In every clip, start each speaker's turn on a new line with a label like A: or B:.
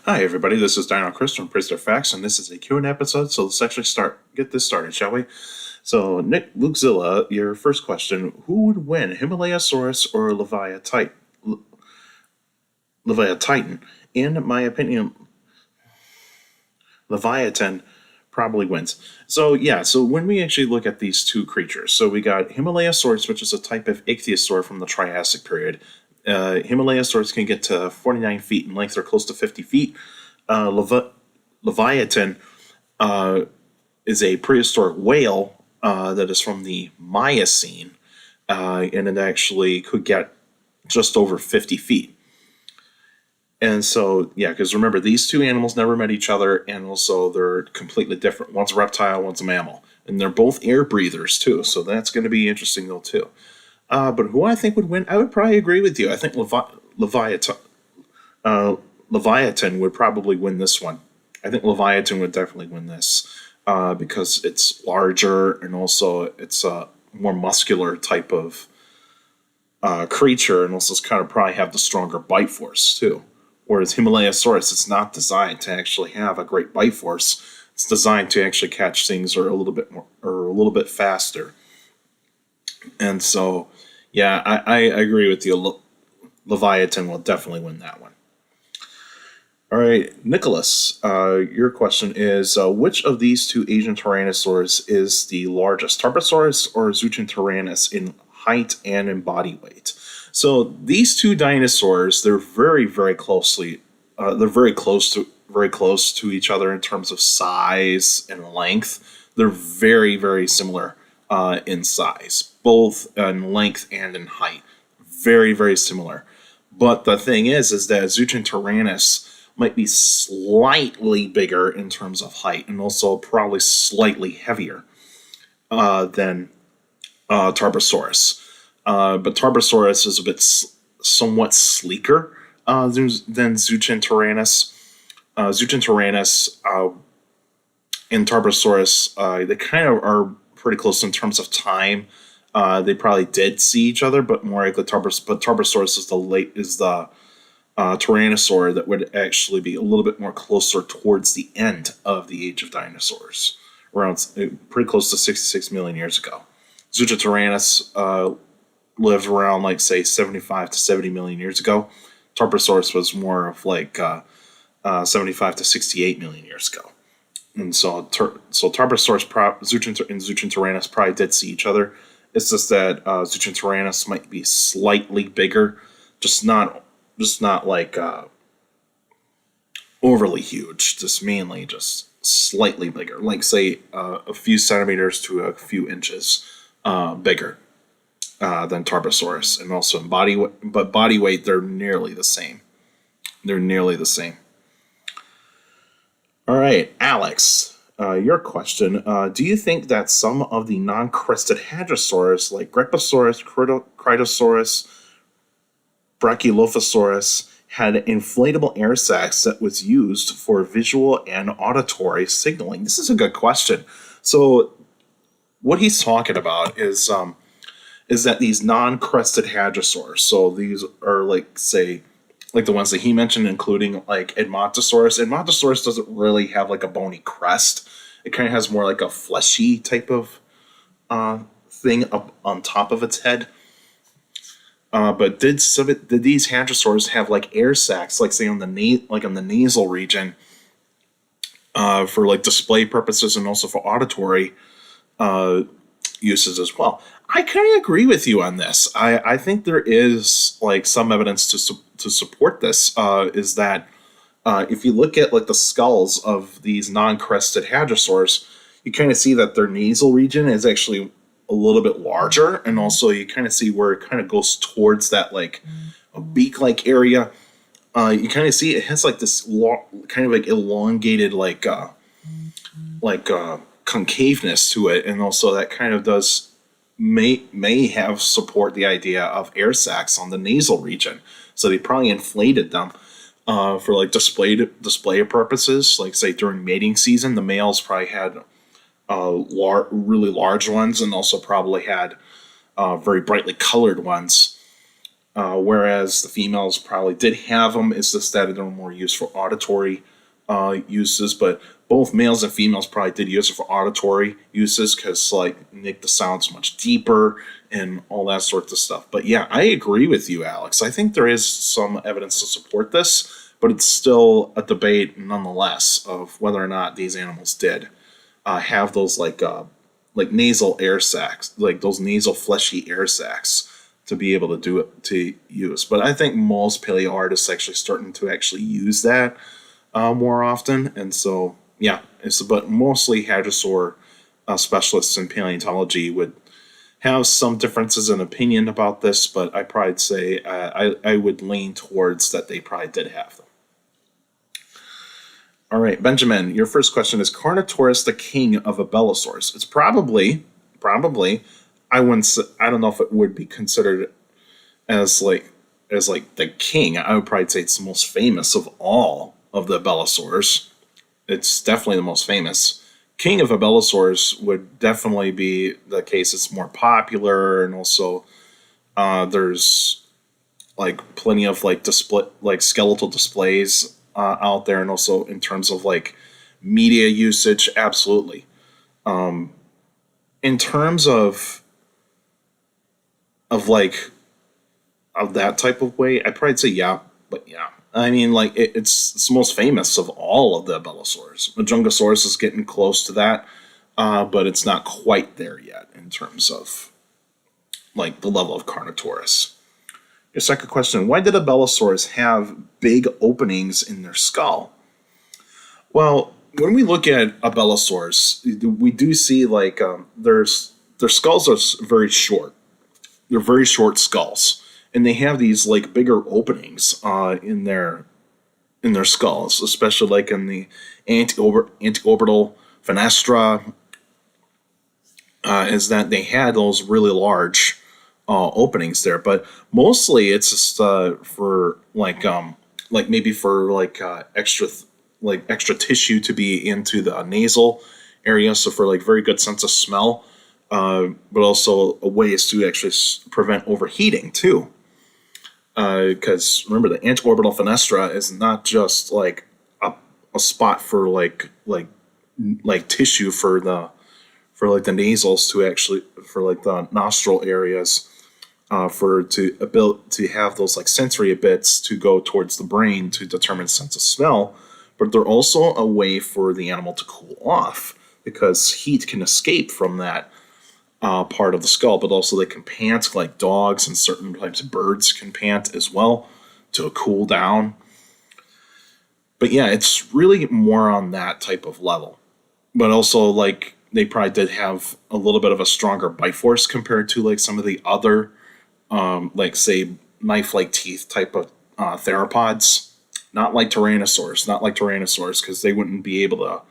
A: Hi everybody, this is Dino Chris from Prehistoric Facts, and this is a Q&A episode, so let's actually get this started, shall we? So, Nick Lukezilla, your first question, who would win, Abelisaurs or Leviathan? In my opinion, Leviathan probably wins. So when we actually look at these two creatures, so we got Abelisaurs, which is a type of ichthyosaur from the Triassic period. Abelisaurs can get to 49 feet in length or close to 50 feet. Leviathan is a prehistoric whale that is from the Miocene, and it actually could get just over 50 feet. And so, yeah, because remember, these two animals never met each other, and also they're completely different. One's a reptile, one's a mammal. And they're both air breathers, too, so that's going to be interesting, though, too. But who I think would win, I would probably agree with you. I think Leviathan would probably win this one. I think Leviathan would definitely win this because it's larger and also it's a more muscular type of creature, and also it's kind of probably have the stronger bite force, too. Whereas Abelisaurus, it's not designed to actually have a great bite force. It's designed to actually catch things or a little bit faster. And so, yeah, I agree with you. Leviathan will definitely win that one. All right, Nicholas, your question is, which of these two Asian tyrannosaurs is the largest, Tarbosaurus or Zhuchentyrannus, in height and in body weight? So these two dinosaurs, they're very, very very close to each other in terms of size and length. They're very, very similar in size, both in length and in height. Very, very similar. But the thing is that Zhuchentyrannus might be slightly bigger in terms of height, and also probably slightly heavier than Tarbosaurus. But Tarbosaurus is a bit somewhat sleeker than Zhuchentyrannus. Zhuchentyrannus and Tarbosaurus, they kind of are pretty close in terms of time. They probably did see each other, but more like Tarbosaurus is the Tyrannosaur that would actually be a little bit more closer towards the end of the age of dinosaurs, around pretty close to 66 million years ago. Zhuchentyrannus lived around, like, say, 75 to 70 million years ago. Tarbosaurus was more of like 75 to 68 million years ago. And so Tarbosaurus and Zhuchentyrannus probably did see each other. It's just that Zhuchentyrannus might be slightly bigger, just not like overly huge, just mainly just slightly bigger, like, say, a few centimeters to a few inches bigger than Tarbosaurus, and also in body weight, but body weight, they're nearly the same. All right, Alex, your question. Do you think that some of the non-crested hadrosaurs, like Grecosaurus, Critosaurus, Brachylophosaurus, had inflatable air sacs that was used for visual and auditory signaling? This is a good question. So what he's talking about is that these non-crested hadrosaurs, so these are, like, say, like the ones that he mentioned, including like Edmontosaurus. Edmontosaurus doesn't really have like a bony crest. It kind of has more like a fleshy type of thing up on top of its head. But did these hadrosaurs have like air sacs, like, say, on the nasal region, for like display purposes and also for auditory uses as well? I kind of agree with you on this. I think there is like some evidence to support this. Is that if you look at like the skulls of these non-crested hadrosaurs, you kind of see that their nasal region is actually a little bit larger, and also you kind of see where it kind of goes towards that, like, a beak-like area. You kind of see it has like this kind of like elongated concaveness to it, and also that kind of may have support the idea of air sacs on the nasal region. So they probably inflated them for like display purposes. Like, say, during mating season, the males probably had really large ones, and also probably had very brightly colored ones whereas the females probably did have them. It's just that they're more used for auditory uses, but both males and females probably did use it for auditory uses because like make the sounds much deeper and all that sorts of stuff. But yeah, I agree with you, Alex. I think there is some evidence to support this, but it's still a debate nonetheless of whether or not these animals did have those like nasal air sacs, like those nasal fleshy air sacs to be able to do it to use. But I think most paleo artists actually starting to actually use that more often, and so yeah, but mostly hadrosaur specialists in paleontology would have some differences in opinion about this, but I probably say I would lean towards that they probably did have them. All right, Benjamin, your first question is Carnotaurus the king of Abelisaurs? It's probably I wouldn't say, I don't know if it would be considered as like the king. I would probably say it's the most famous of all of the Abelisaurs. It's definitely the most famous. King of Abelisaurs would definitely be the case. It's more popular, and also there's like plenty of like skeletal displays out there, and also in terms of like media usage, absolutely. In terms of that type of way, I'd probably say yeah, but yeah. I mean, like, it's the most famous of all of the Abelisaurs. Majungasaurus is getting close to that, but it's not quite there yet in terms of, like, the level of Carnotaurus. Your second question, why did Abelisaurs have big openings in their skull? Well, when we look at Abelisaurs, we do see, like, their skulls are very short. They're very short skulls. And they have these like bigger openings in their skulls, especially like in the anteorbital fenestra. Is that they had those really large openings there, but mostly it's just for like maybe for like extra tissue to be into the nasal area, so for like very good sense of smell, but also a ways to actually prevent overheating too. Because remember, the anteorbital fenestra is not just like a spot for like tissue for like the nasals to actually for like the nostril areas to have those like sensory bits to go towards the brain to determine sense of smell, but they're also a way for the animal to cool off because heat can escape from that part of the skull, but also they can pant like dogs and certain types of birds can pant as well to cool down. But yeah, it's really more on that type of level. But also like they probably did have a little bit of a stronger bite force compared to like some of the other like say knife-like teeth type of theropods. Not like Tyrannosaurs because they wouldn't be able to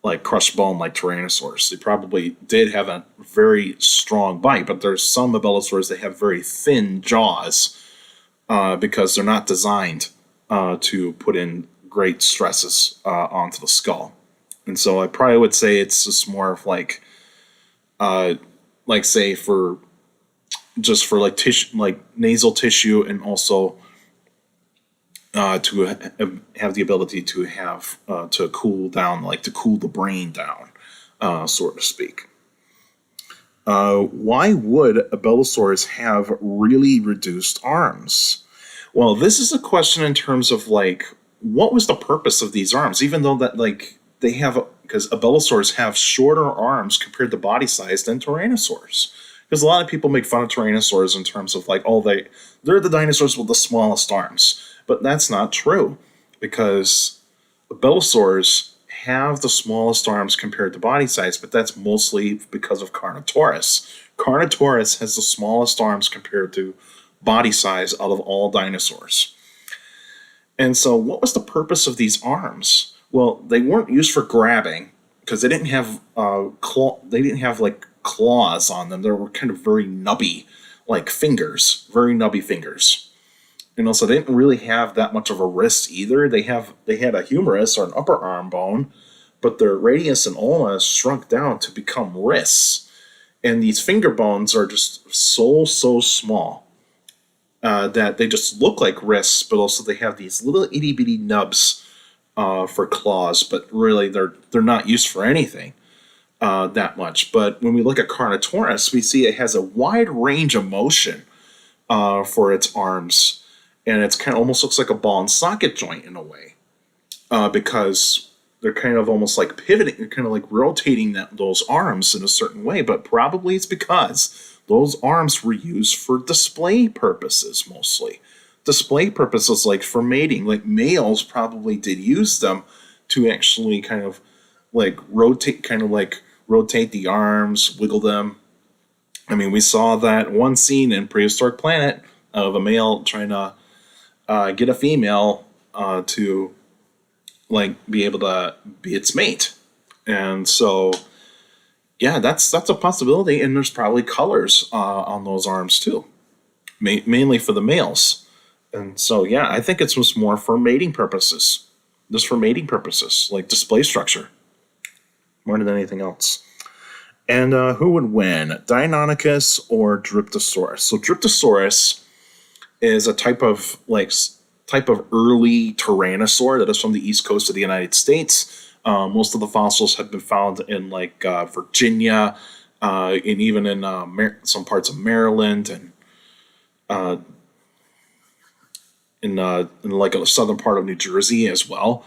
A: like crush bone like Tyrannosaurs. They probably did have a very strong bite, but there's some Abelisaurs that have very thin jaws because they're not designed to put in great stresses onto the skull. And so I probably would say it's just more of like say for like tissue, like nasal tissue, and also to have the ability to have to cool down, like to cool the brain down, so to speak. Why would Abelisaurs have really reduced arms? Well, this is a question in terms of like what was the purpose of these arms, even though that like they have, because Abelisaurs have shorter arms compared to body size than Tyrannosaurs. Because a lot of people make fun of Tyrannosaurs in terms of like, oh, they're the dinosaurs with the smallest arms. But that's not true, because Abelisaurs have the smallest arms compared to body size, but that's mostly because of Carnotaurus. Carnotaurus has the smallest arms compared to body size out of all dinosaurs. And so what was the purpose of these arms? Well, they weren't used for grabbing, because they didn't have like claws on them. They were kind of very nubby, like fingers, very nubby fingers. And also, they didn't really have that much of a wrist either. They had a humerus or an upper arm bone, but their radius and ulna shrunk down to become wrists. And these finger bones are just so small. that they just look like wrists, but also they have these little itty bitty nubs for claws, but really they're not used for anything that much. But when we look at Carnotaurus, we see it has a wide range of motion for its arms, and it's kind of almost looks like a ball and socket joint in a way, because they're kind of almost like pivoting, they're kind of like rotating those arms in a certain way, but probably it's because those arms were used for display purposes mostly. Display purposes like for mating, like males probably did use them to actually kind of like rotate the arms, wiggle them. I mean, we saw that one scene in Prehistoric Planet of a male trying to get a female to like be able to be its mate. And so yeah, that's a possibility, and there's probably colors on those arms too, mainly for the males. And so yeah, I think it's just more for mating purposes, like display structure, more than anything else. And who would win, Deinonychus or Dryptosaurus? So Dryptosaurus is a type of early tyrannosaur that is from the east coast of the United States. Most of the fossils have been found in Virginia, and even in some parts of Maryland, and in the southern part of New Jersey as well.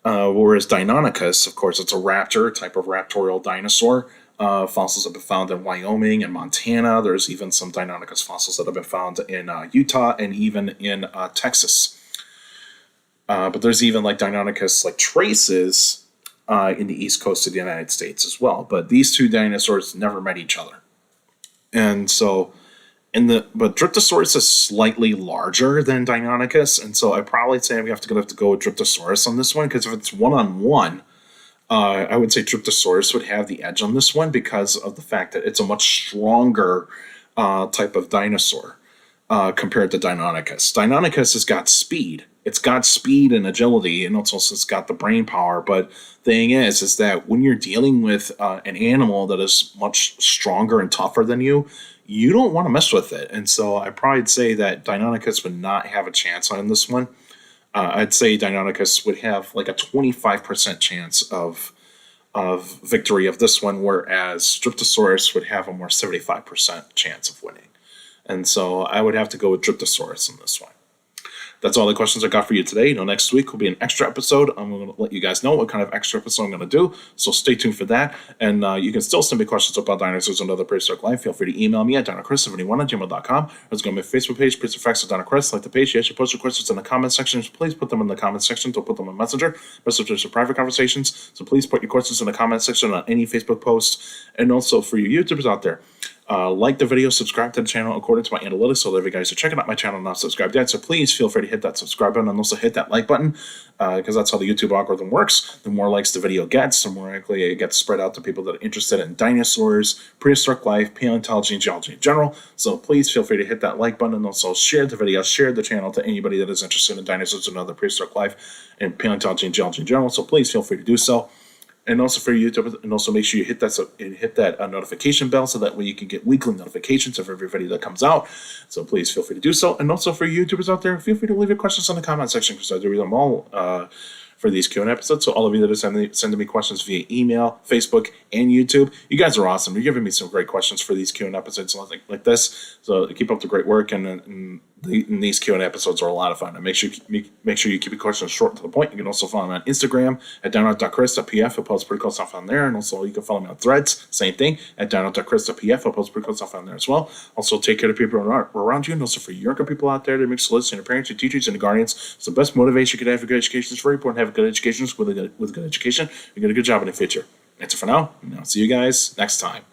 A: Whereas Deinonychus, of course, it's a raptor, type of raptorial dinosaur. Fossils have been found in Wyoming and Montana. There's even some Deinonychus fossils that have been found in Utah and even in Texas. But there's even Deinonychus traces in the east coast of the United States as well. But these two dinosaurs never met each other. And so but Dryptosaurus is slightly larger than Deinonychus, and so I probably say we have to go with Dryptosaurus on this one, because if it's one-on-one, I would say Dryptosaurus would have the edge on this one because of the fact that it's a much stronger type of dinosaur compared to Deinonychus. Deinonychus has got speed. It's got speed and agility, and also it's got the brain power. But the thing is that when you're dealing with an animal that is much stronger and tougher than you don't want to mess with it. And so I probably say that Deinonychus would not have a chance on this one. I'd say Deinonychus would have a 25% chance of victory of this one, whereas Dryptosaurus would have a more 75% chance of winning. And so I would have to go with Dryptosaurus on this one. That's all the questions I got for you today. Next week will be an extra episode. I'm going to let you guys know what kind of extra episode I'm going to do, so stay tuned for that. And you can still send me questions about dinosaurs and other prehistoric life. Feel free to email me at dinochrist71@gmail.com. Or just go to my Facebook page, Prehistoric Facts with Dino Chris. Like the page, you should post your questions in the comment section. Please put them in the comment section. Don't put them in Messenger. Messengers are private conversations, so please put your questions in the comment section on any Facebook post. And also for you YouTubers out there, like the video, subscribe to the channel according to my analytics. So if you guys are checking out my channel and not subscribed yet, so please feel free to hit that subscribe button and also hit that like button, because that's how the YouTube algorithm works. The more likes the video gets, the more likely it gets spread out to people that are interested in dinosaurs, prehistoric life, paleontology, and geology in general. So please feel free to hit that like button and also share the video, share the channel to anybody that is interested in dinosaurs and other prehistoric life and paleontology and geology in general. So please feel free to do so. And also for YouTube, and also make sure you hit that notification bell, so that way you can get weekly notifications of every video that comes out. So please feel free to do so. And also for YouTubers out there, feel free to leave your questions in the comment section, because I do read them all for these Q&A episodes. So all of you that are sending me questions via email, Facebook, and YouTube, you guys are awesome. You're giving me some great questions for these Q&A episodes like this. So keep up the great work, and these Q&A episodes are a lot of fun. And make sure you keep your questions short and to the point. You can also follow me on Instagram at dino.chris.pf. I post pretty cool stuff on there. And also you can follow me on Threads, same thing, at dino.chris.pf. I post pretty cool stuff on there as well. Also take care of people around you, and also for younger people out there that make solicits, and your parents, your teachers, and your guardians. It's the best motivation you can have for good education. It's very important to have a good education. With a good education, you get a good job in the future. That's it for now, and I'll see you guys next time.